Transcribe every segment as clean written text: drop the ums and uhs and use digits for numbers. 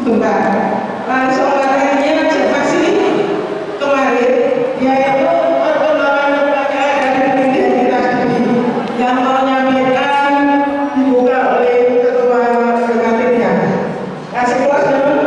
Bentar, saudaranya siapa sih kemarin? Dia itu perkembangan lembaga dan identitas diri yang mau nyampaikan dibuka oleh ketua PKP-nya. Kasih kelas dulu.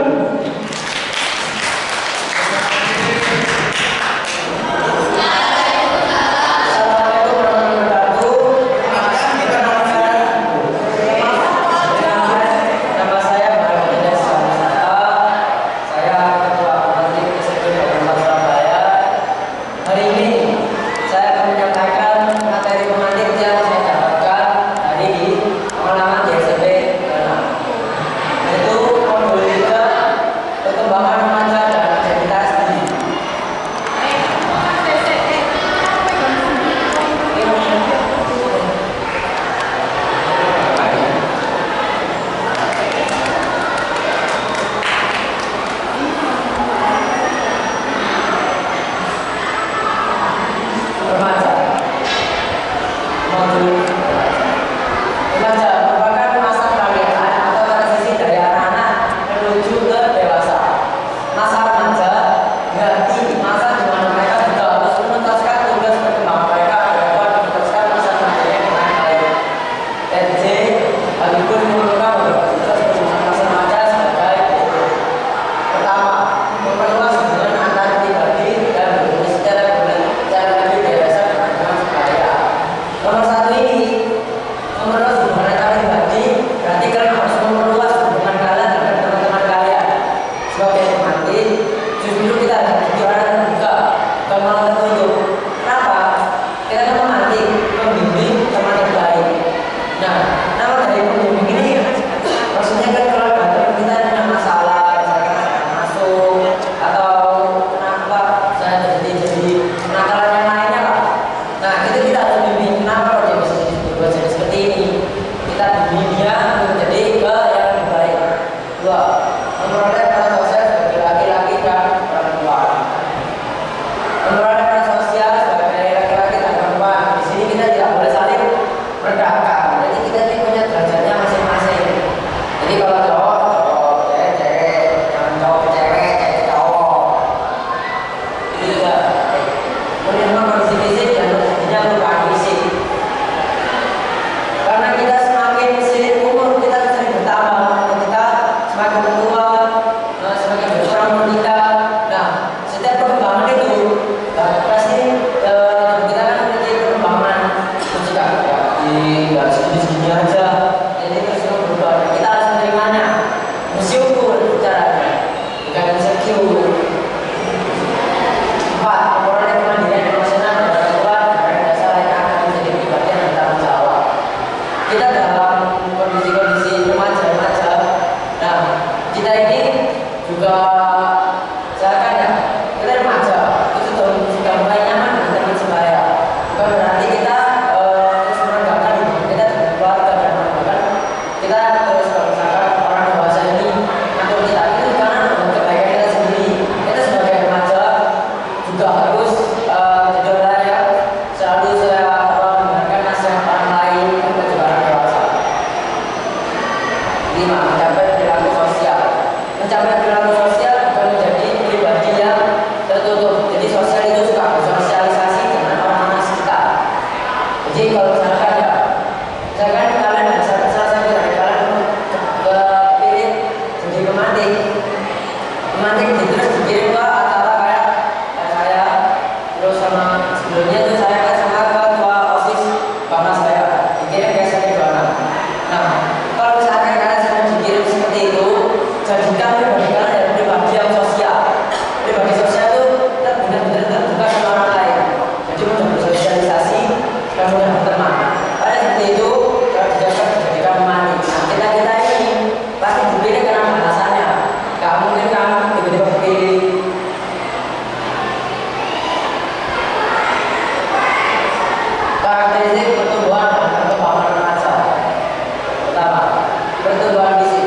Pertumbuhan fisik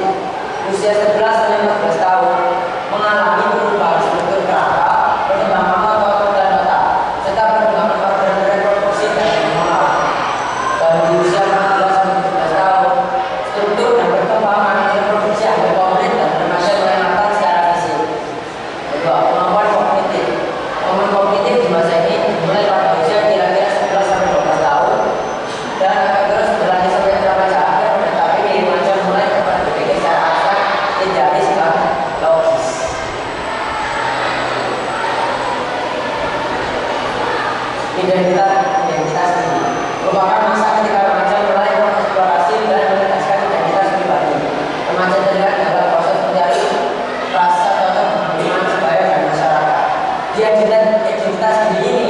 usia 11 sampai 14 tahun. identitas diri merupakan masa ketika remaja mulai mengeksplorasi dan menegaskan identitas pribadi. Remaja terlihat dalam proses mencari rasa cocok dengan sebaya dan masyarakat. Di identitas diri ini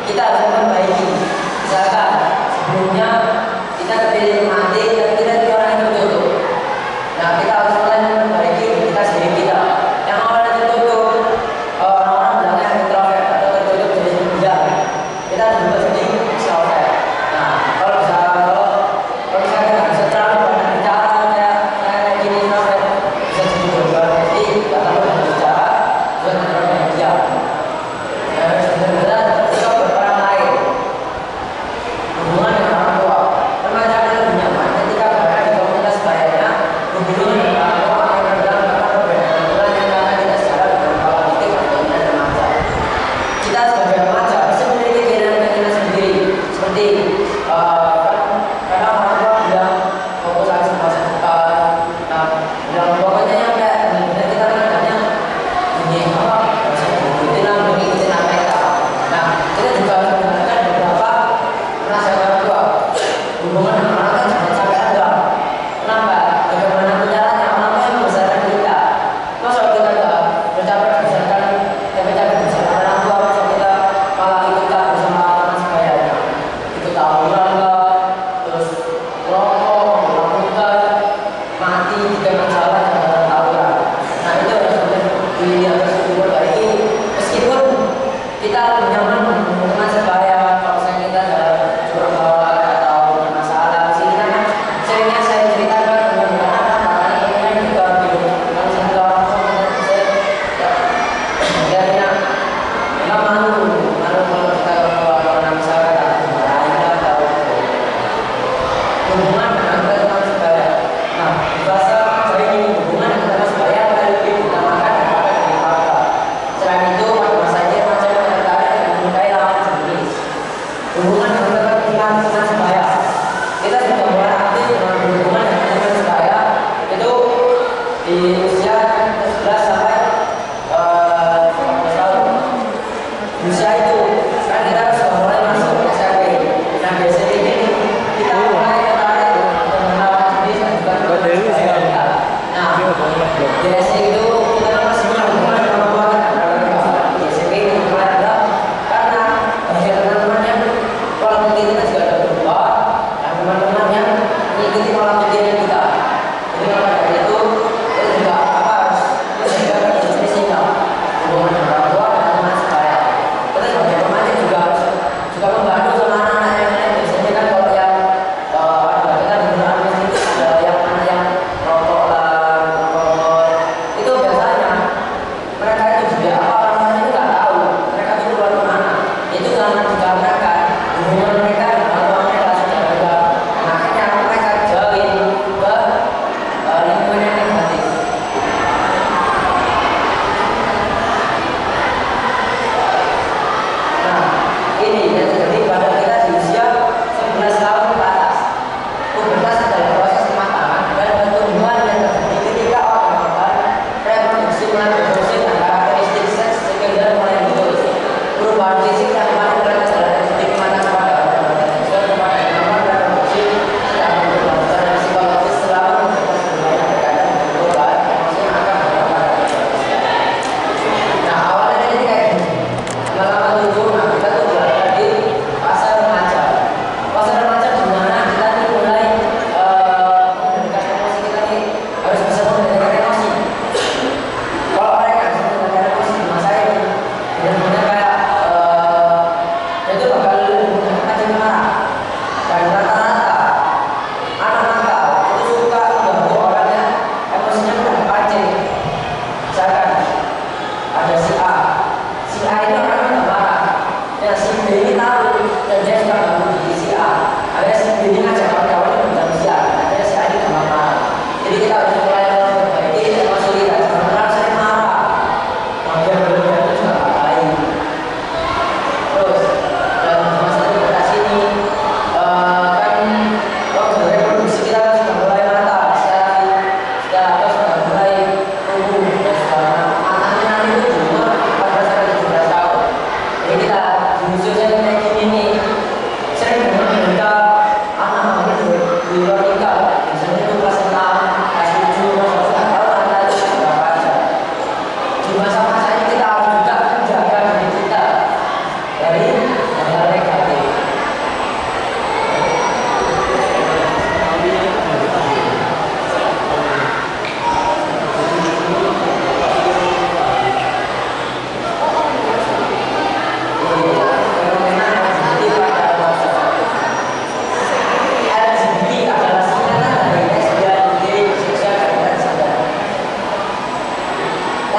kita harus memperbaiki. Misalkan sebelumnya kita terpilih mati dan kita jadi orang yang tertutup. Nah, kita harus mulai memperbaiki identitas diri kita. Yang awalnya tertutup, orang-orang bilangnya introvert atau tertutup jadi pendiam. Kita harus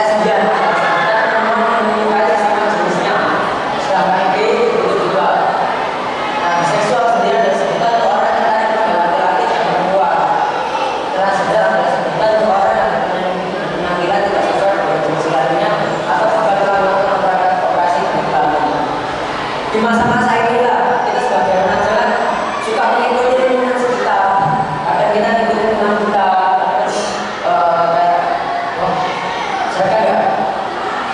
lesbian, dan memang menyukai sama jenisnya. Sedangkan gay itu juga. Nah, seksual sendiri adalah sebutan untuk orang yang tertarik pada laki-laki dan perempuan. Transgender adalah sebutan untuk orang yang penampilan tidak sesuai dengan jenis kelaminnya atau bahkan telah melakukan operasi pada kelamin. Di masa-masa inilah kita sebagai remaja suka mengikuti lingkungan sekitar. Kadang kita ngikutin teman kita, kayak jaga ya,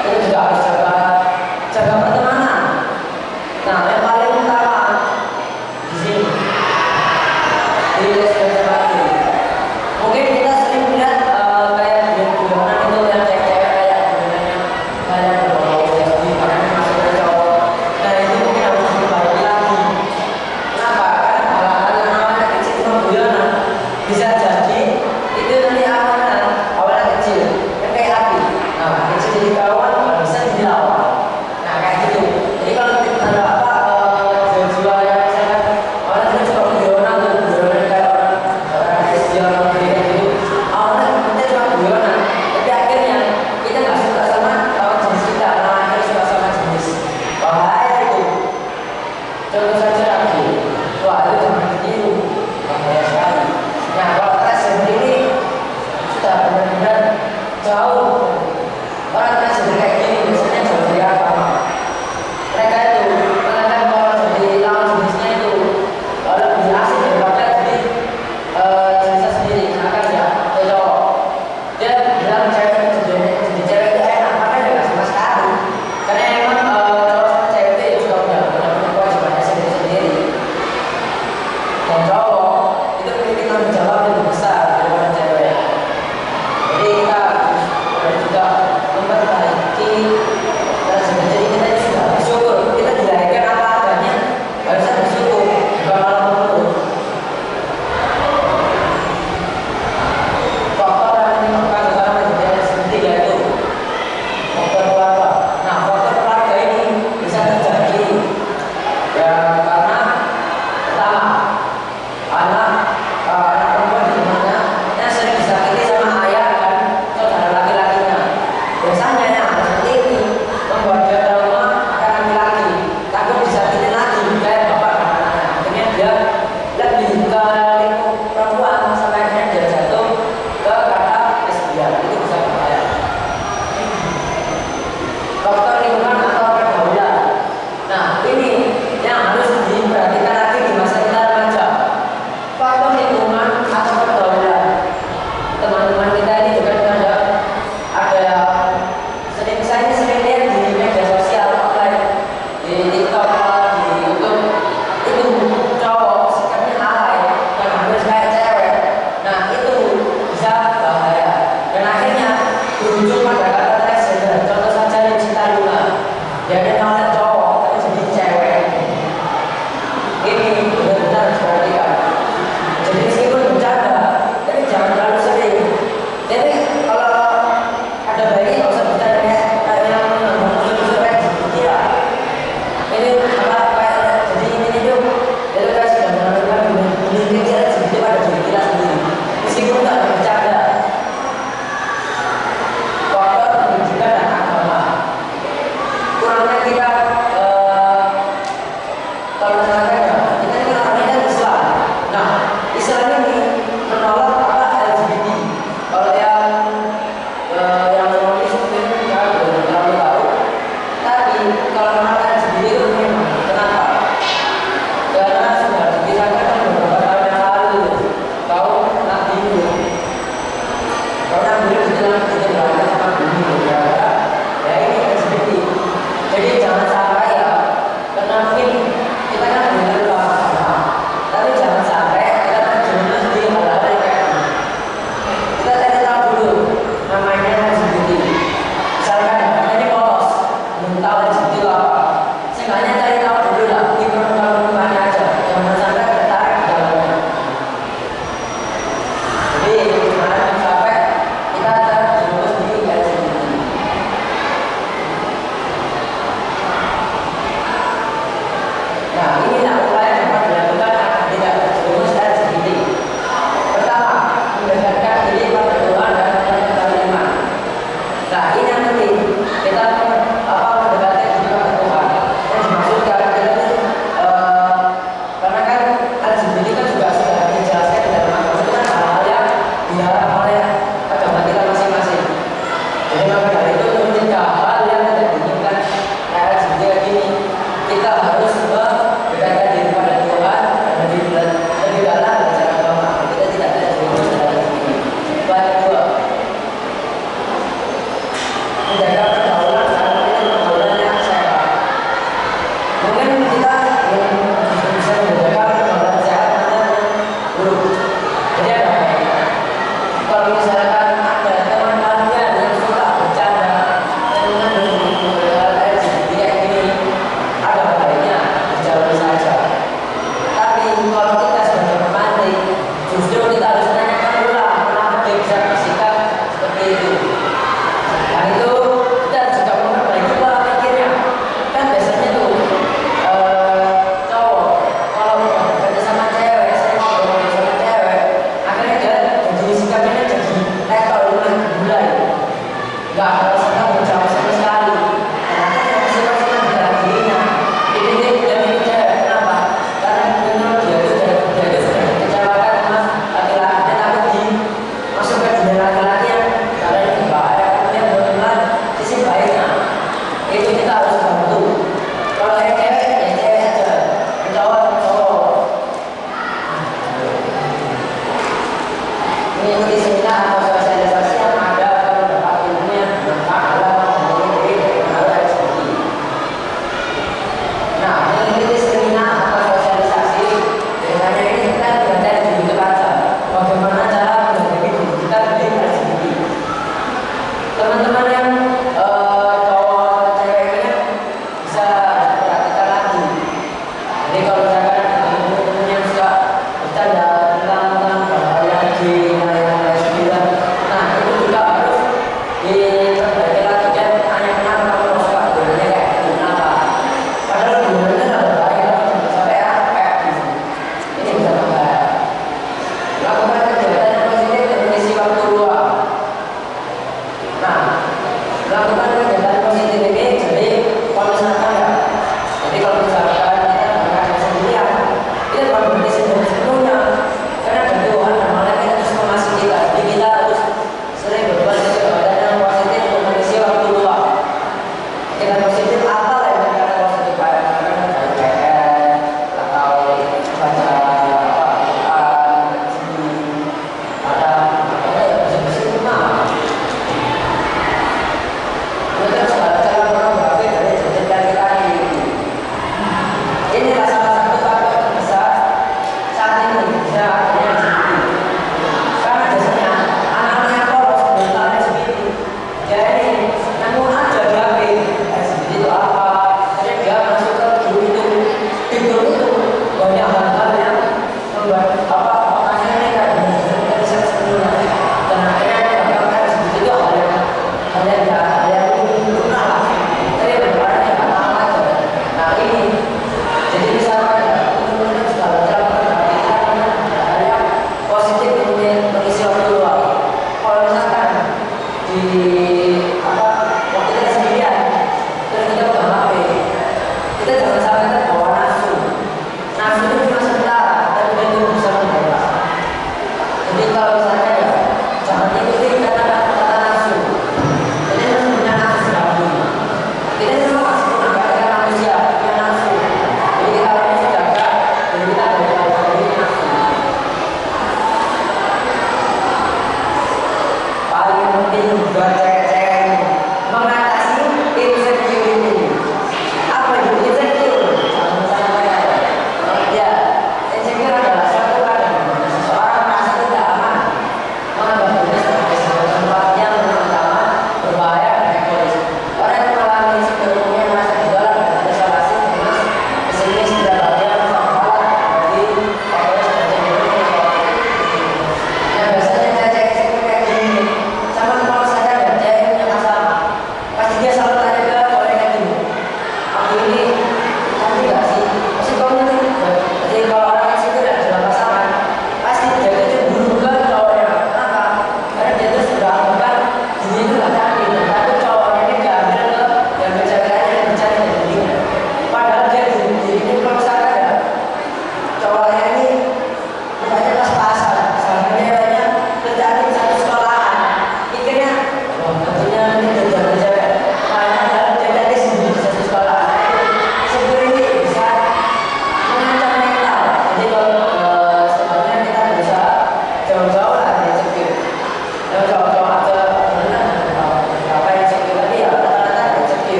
itu juga harus jaga pertemanan. Nah, yang paling utama di sini di lesbian lagi. Mungkin kita sering melihat kayak video-videoan itu yang cewek-cewek kayak sebenarnya kayak berbau lesbi karena masuk ke cowok. Nah, itu mungkin harus diperbaiki lagi. Kenapa? Karena hal-hal yang awalnya kecil cuma guyonan bisa jadi itu nanti awalnya kecil kan kayak api. Nah, kecil jadi kawan bisa jadi lawan. Nah, kayak gitu. Jadi kalau kita ada apa jiwa-jiwa yang misalkan awalnya kita cuma guyonan kayak orang lesbian orang gay kayak gitu. Awalnya kita cuma guyonan, tapi akhirnya kita nggak suka sama lawan jenis kita, malah akhirnya suka sama jenis. Bahaya itu. Contoh saja lagi, wah itu jangan ditiru, bahaya sekali. Nah, kalau transgender ini sudah benar-benar jauh. Orang transgender kayak gini biasanya jauh dari agama. Mereka itu menganggap kalau jadi lawan jenisnya itu lebih asik daripada jadi jenisnya sendiri. Misalkan ya, cowok dia bilang cewek jadi cewek itu enak, makanya dia nggak sama sekali. Karena emang cowok sama cewek itu juga punya kewajibannya sendiri-sendiri. Dan cowok itu memiliki tanggung jawab yang lebih besar daripada cewek. Jadi kita harus juga memperbaiki Jadi maka dari itu untuk mencegah hal yang tidak diinginkan kayak seperti ini, kita harus mendekatkan diri pada Tuhan dan lebih dalam belajar agama. Kita tidak ada jerumus dalam ini. Yang kedua, menjaga pergaulan karena itu pergaulan yang sehat. Mungkin kita bisa menjaga pergaulan sehat karena buruk. Jadi ada kalau misalkan ada teman kalian yang suka bercanda dan mengandung LGBT kayak gini, ada baiknya dijauhi saja. Tapi kalau kita sebagai pemantik, justru kita harus menanyakan ulang kenapa dia bisa bersikap seperti itu. Nah itu kita juga memperbaiki pola pikirnya. Kan biasanya tuh cowok kalau bertanya sama cewek, saya ngobrol sama cewek, akhirnya dia jadi sikapnya jadi level mulai nggak ada rasa menjawab sama sekali. Karena kan masing-masing dalam dirinya ini dia mikir cewek. Kenapa? Karena menurut dia itu sudah dikecewakan sama laki-laki, tapi masuk ke dunia laki-laki yang karena ini bahaya, dia benar-benar sisi baiknya. Itu kita harus bantu. Kalau yang cewek ya cewek aja, cowok cowok. Mengikuti seminar atau sosialisasi yang ada akan mendapat ilmu yang bermanfaat dalam memiliki hal LGBT. Nah, mengikuti seminar atau sosialisasi biasanya ini kita belajar di buku baca bagaimana cara menghadapi kita di LGBT. Teman-teman yang cowok cewek ini kan bisa perhatikan lagi. Jadi kalau misalkan teman-teman yang suka bercanda tentang hal yang yang lesbian, nah itu juga harus diperbaiki lagi kan. Hanya kenapa kamu suka gunanya kayak gitu, kenapa? Padahal gunanya tidak berbahaya, sampai kayak gitu. Ini bisa berbahaya. Lakukan kegiatan yang positif dan mengisi waktu luang. Nah, melakukan kegiatan positif ini jadi kalau misalkan ya, jadi kalau misalkan kita melakukan sendirian, kita bukan berhenti sepenuhnya, karena ada Tuhan dan malah kita terus mengasihi kita. Jadi kita harus sering berbuat kegiatan yang positif untuk mengisi waktu luang. Kegiatan positif apa lah yang kita positif kayak misalkan baca PR atau baca ada bersih-bersih rumah.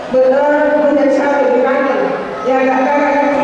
benar menjadi satu di kantor yang datang